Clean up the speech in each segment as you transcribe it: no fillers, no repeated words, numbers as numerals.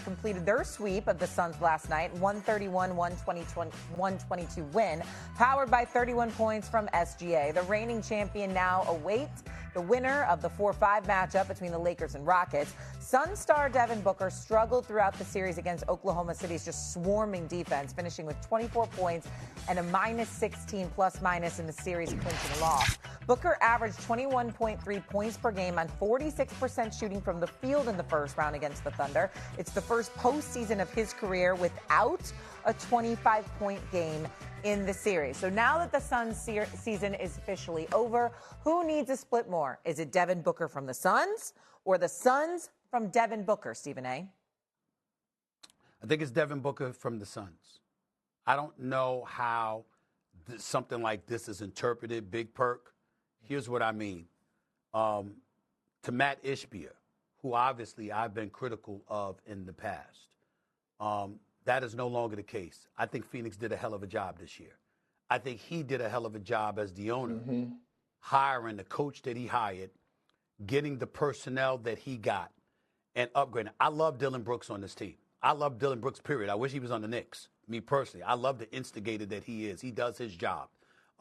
completed their sweep of the Suns last night, 131-122 win, powered by 31 points from SGA. The reigning champion now awaits the winner of the 4-5 matchup between the Lakers and Rockets. Sun star Devin Booker struggled throughout the series against Oklahoma City's just swarming defense, finishing with 24 points and a -16 plus-minus in the series clinching loss. Booker averaged 21.3 points per game on 46% shooting from the field in the first round against the Thunder. It's the first postseason of his career without a 25-point game in the series. So now that the Suns season is officially over, who needs a split more? Is it Devin Booker from the Suns or the Suns from Devin Booker, Stephen A? I think it's Devin Booker from the Suns. I don't know how something like this is interpreted, Big Perk. Here's what I mean. To Matt Ishbia, who obviously I've been critical of in the past, that is no longer the case. I think Phoenix did a hell of a job this year. I think he did a hell of a job as the owner, hiring the coach that he hired, getting the personnel that he got, and upgrading. I love Dylan Brooks on this team. I love Dylan Brooks, period. I wish he was on the Knicks, me personally. I love the instigator that he is. He does his job.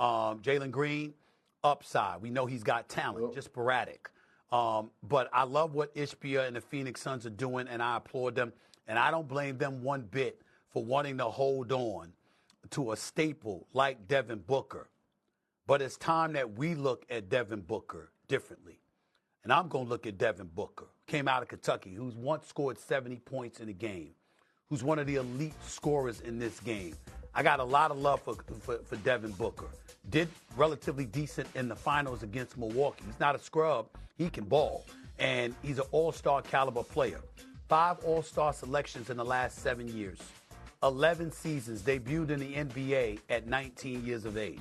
Jalen Green, upside. We know he's got talent, just sporadic. But I love what Ishbia and the Phoenix Suns are doing, and I applaud them. And I don't blame them one bit for wanting to hold on to a staple like Devin Booker. But it's time that we look at Devin Booker differently. And I'm going to look at Devin Booker, came out of Kentucky, who's once scored 70 points in a game, who's one of the elite scorers in this game. I got a lot of love for Devin Booker. Did relatively decent in the finals against Milwaukee. He's not a scrub. He can ball. And he's an all-star caliber player. 5 all-star selections in the last 7 years. 11 seasons, debuted in the NBA at 19 years of age.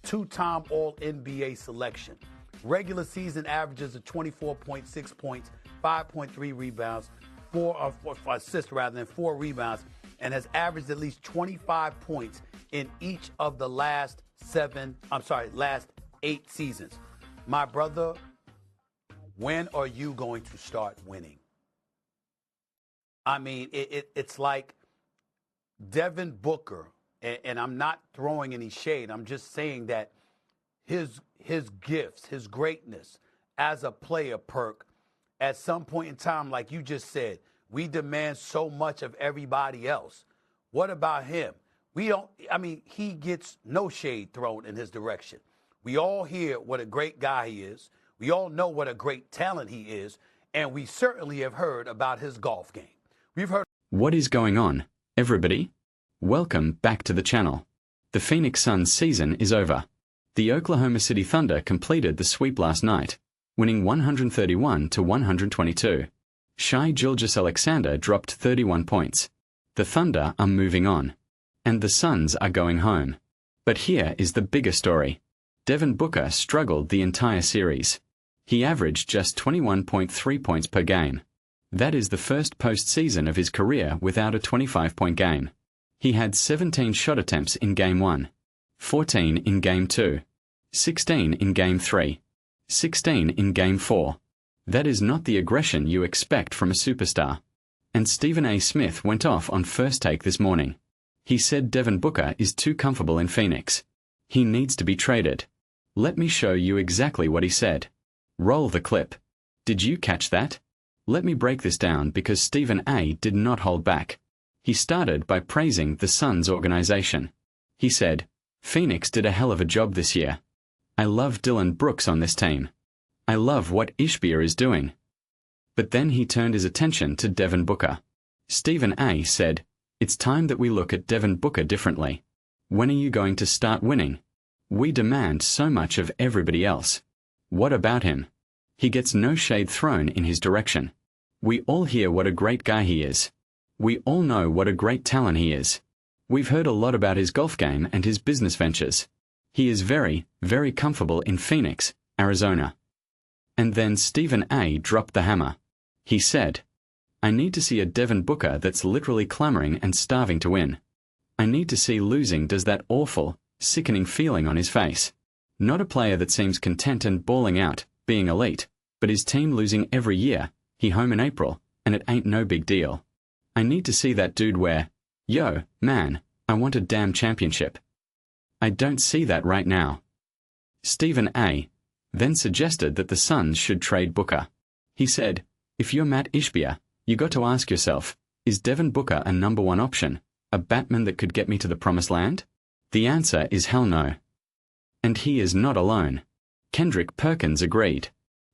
2-time All-NBA selection. Regular season averages of 24.6 points, 5.3 rebounds, 4 assists rather than 4 rebounds, and has averaged at least 25 points in each of the last 8 seasons. My brother, when are you going to start winning? I mean, it's like Devin Booker, and I'm not throwing any shade. I'm just saying that his gifts, his greatness as a player, Perk, at some point in time, like you just said, we demand so much of everybody else. What about him? He gets no shade thrown in his direction. We all hear what a great guy he is. We all know what a great talent he is. And we certainly have heard about his golf game. We've heard. What is going on, everybody? Welcome back to the channel. The Phoenix Suns season is over. The Oklahoma City Thunder completed the sweep last night, winning 131-122. Shai Gilgeous-Alexander dropped 31 points. The Thunder are moving on, and the Suns are going home. But here is the bigger story. Devin Booker struggled the entire series. He averaged just 21.3 points per game. That is the first postseason of his career without a 25-point game. He had 17 shot attempts in Game 1, 14 in Game 2, 16 in Game 3, 16 in Game 4. That is not the aggression you expect from a superstar. And Stephen A. Smith went off on First Take this morning. He said Devin Booker is too comfortable in Phoenix. He needs to be traded. Let me show you exactly what he said. Roll the clip. Did you catch that? Let me break this down because Stephen A. did not hold back. He started by praising the Suns organization. He said, Phoenix did a hell of a job this year. I love Dylan Brooks on this team. I love what Ishbia is doing. But then he turned his attention to Devin Booker. Stephen A. said, it's time that we look at Devin Booker differently. When are you going to start winning? We demand so much of everybody else. What about him? He gets no shade thrown in his direction. We all hear what a great guy he is. We all know what a great talent he is. We've heard a lot about his golf game and his business ventures. He is very, very comfortable in Phoenix, Arizona. And then Stephen A. dropped the hammer. He said, I need to see a Devin Booker that's literally clamoring and starving to win. I need to see losing does that awful, sickening feeling on his face. Not a player that seems content and balling out, being elite, but his team losing every year, he home in April, and it ain't no big deal. I need to see that dude wear, yo, man, I want a damn championship. I don't see that right now. Stephen A. then suggested that the Suns should trade Booker. He said, if you're Matt Ishbia, you got to ask yourself, is Devin Booker a number one option, a Batman that could get me to the promised land? The answer is hell no. And he is not alone. Kendrick Perkins agreed.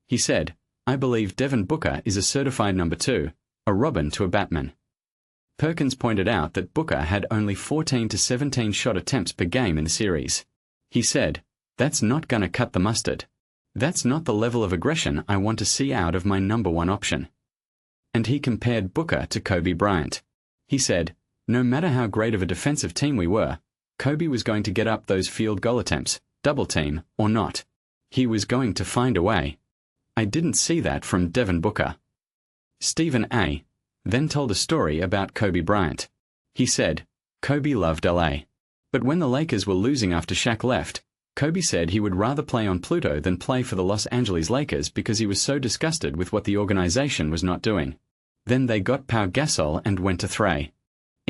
He said, I believe Devin Booker is a certified number 2, a Robin to a Batman. Perkins pointed out that Booker had only 14 to 17 shot attempts per game in the series. He said, that's not gonna cut the mustard. That's not the level of aggression I want to see out of my number one option. And he compared Booker to Kobe Bryant. He said, no matter how great of a defensive team we were, Kobe was going to get up those field goal attempts, double team or not. He was going to find a way. I didn't see that from Devin Booker. Stephen A. then told a story about Kobe Bryant. He said, Kobe loved LA. But when the Lakers were losing after Shaq left, Kobe said he would rather play on Pluto than play for the Los Angeles Lakers because he was so disgusted with what the organization was not doing. Then they got Pau Gasol and went to 3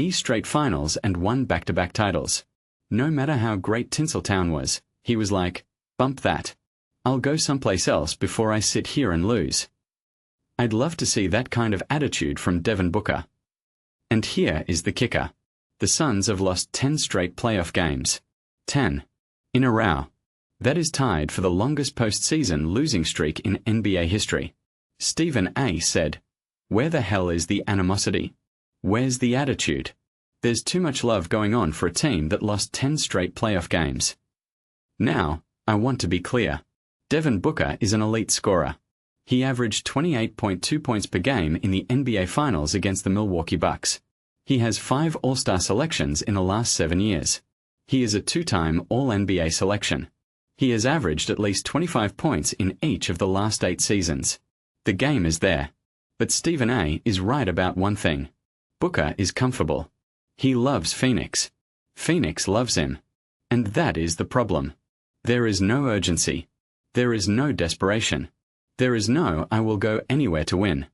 straight finals and won back-to-back titles. No matter how great Tinseltown was, he was like, bump that. I'll go someplace else before I sit here and lose. I'd love to see that kind of attitude from Devin Booker. And here is the kicker. The Suns have lost 10 straight playoff games. 10. In a row. That is tied for the longest postseason losing streak in NBA history. Stephen A. said, where the hell is the animosity? Where's the attitude? There's too much love going on for a team that lost 10 straight playoff games. Now, I want to be clear. Devin Booker is an elite scorer. He averaged 28.2 points per game in the NBA Finals against the Milwaukee Bucks. He has 5 All-Star selections in the last 7 years. He is a 2-time All-NBA selection. He has averaged at least 25 points in each of the last 8 seasons. The game is there. But Stephen A. is right about one thing. Booker is comfortable. He loves Phoenix. Phoenix loves him. And that is the problem. There is no urgency. There is no desperation. There is no I will go anywhere to win.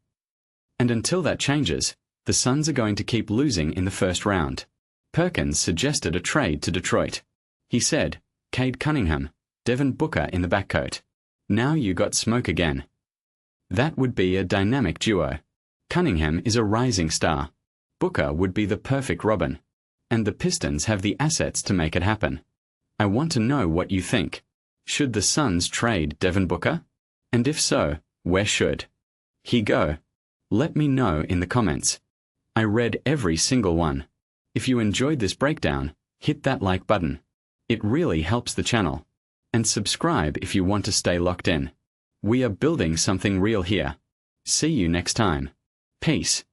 And until that changes, the Suns are going to keep losing in the first round. Perkins suggested a trade to Detroit. He said, Cade Cunningham, Devin Booker in the backcoat. Now you got smoke again. That would be a dynamic duo. Cunningham is a rising star. Booker would be the perfect Robin. And the Pistons have the assets to make it happen. I want to know what you think. Should the Suns trade Devin Booker? And if so, where should he go? Let me know in the comments. I read every single one. If you enjoyed this breakdown, hit that like button. It really helps the channel. And subscribe if you want to stay locked in. We are building something real here. See you next time. Peace.